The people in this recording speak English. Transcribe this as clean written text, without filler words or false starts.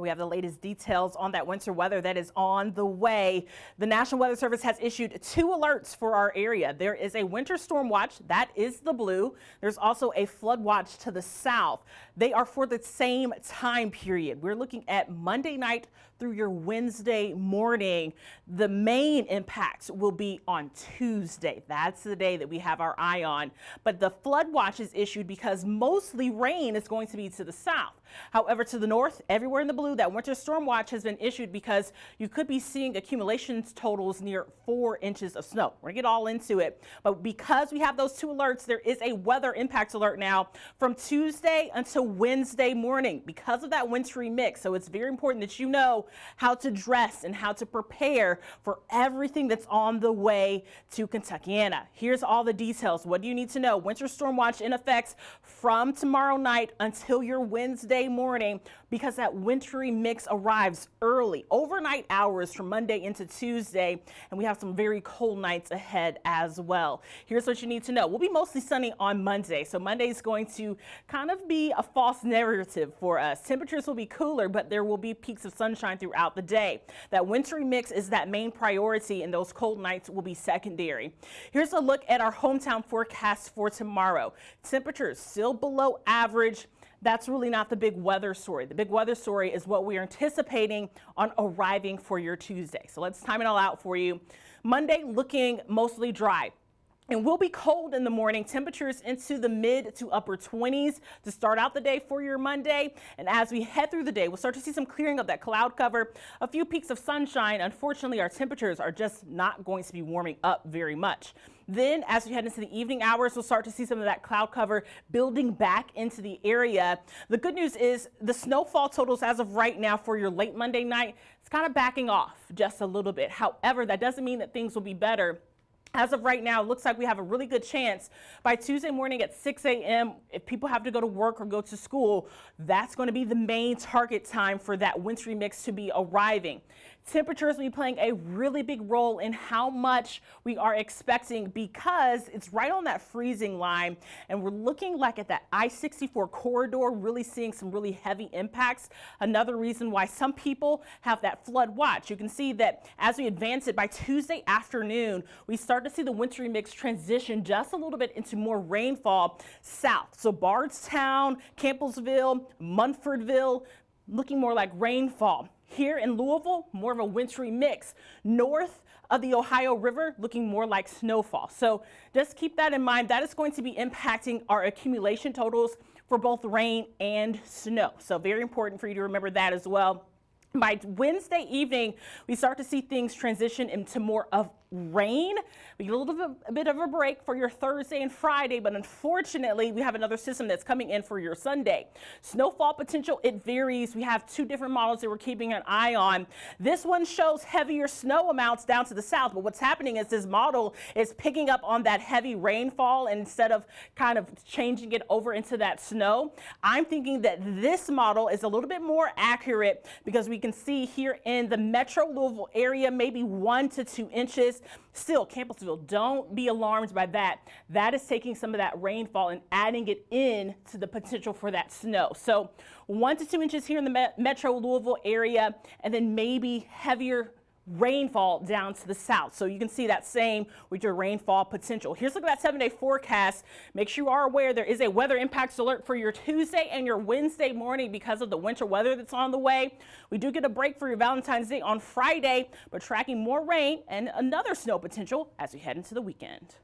We have the latest details on that winter weather that is on the way. The National Weather Service has issued 2 alerts for our area. There is a winter storm watch, that is the blue. There's also a flood watch to the south. They are for the same time period. We're looking at Monday night through your Wednesday morning. The main impacts will be on Tuesday. That's the day that we have our eye on. But the flood watch is issued because mostly rain is going to be to the south. However, to the north, everywhere in the blue, that winter storm watch has been issued because you could be seeing accumulations totals near 4 inches of snow. We're gonna get all into it. But because we have those 2 alerts, there is a weather impacts alert now from Tuesday until Wednesday morning because of that wintry mix. So it's very important that you know how to dress and how to prepare for everything that's on the way to Kentuckiana. Here's all the details. What do you need to know? Winter storm watch in effect from tomorrow night until your Wednesday morning because that wintry mix arrives early, overnight hours from Monday into Tuesday, and we have some very cold nights ahead as well. Here's what you need to know. We'll be mostly sunny on Monday, so Monday is going to kind of be a false narrative for us. Temperatures will be cooler, but there will be peaks of sunshine throughout the day. That wintry mix is that main priority, and those cold nights will be secondary. Here's a look at our hometown forecast for tomorrow. Temperatures still below average. That's really not the big weather story. The big weather story is what we are anticipating on arriving for your Tuesday. So let's time it all out for you. Monday looking mostly dry. And will be cold in the morning, temperatures into the mid to upper 20s to start out the day for your Monday. And as we head through the day, we'll start to see some clearing of that cloud cover, a few peaks of sunshine. Unfortunately, our temperatures are just not going to be warming up very much. Then as we head into the evening hours, we'll start to see some of that cloud cover building back into the area. The good news is the snowfall totals as of right now for your late Monday night, it's kind of backing off just a little bit. However, that doesn't mean that things will be better. As of right now, it looks like we have a really good chance by Tuesday morning at 6 a.m. if people have to go to work or go to school, that's going to be the main target time for that wintry mix to be arriving. Temperatures will be playing a really big role in how much we are expecting because it's right on that freezing line, and we're looking like at that I-64 corridor, really seeing some really heavy impacts. Another reason why some people have that flood watch. You can see that as we advance it by Tuesday afternoon, we start to see the wintry mix transition just a little bit into more rainfall south. So Bardstown, Campbellsville, Munfordville, looking more like rainfall. Here in Louisville, more of a wintry mix. North of the Ohio River, looking more like snowfall. So just keep that in mind. That is going to be impacting our accumulation totals for both rain and snow. So very important for you to remember that as well. By Wednesday evening, we start to see things transition into more of rain. We get a bit of a break for your Thursday and Friday, but unfortunately, we have another system that's coming in for your Sunday. Snowfall potential, it varies. We have 2 different models that we're keeping an eye on. This one shows heavier snow amounts down to the south, but what's happening is this model is picking up on that heavy rainfall, and instead of kind of changing it over into that snow, I'm thinking that this model is a little bit more accurate because we can see here in the metro Louisville area, maybe 1 to 2 inches. Still, Campbellsville, don't be alarmed by that. That is taking some of that rainfall and adding it in to the potential for that snow. So 1 to 2 inches here in the metro Louisville area, and then maybe heavier rainfall down to the south. So you can see that same with your rainfall potential. Here's a look at that 7-day forecast. Make sure you are aware there is a weather impacts alert for your Tuesday and your Wednesday morning because of the winter weather that's on the way. We do get a break for your Valentine's Day on Friday, but tracking more rain and another snow potential as we head into the weekend.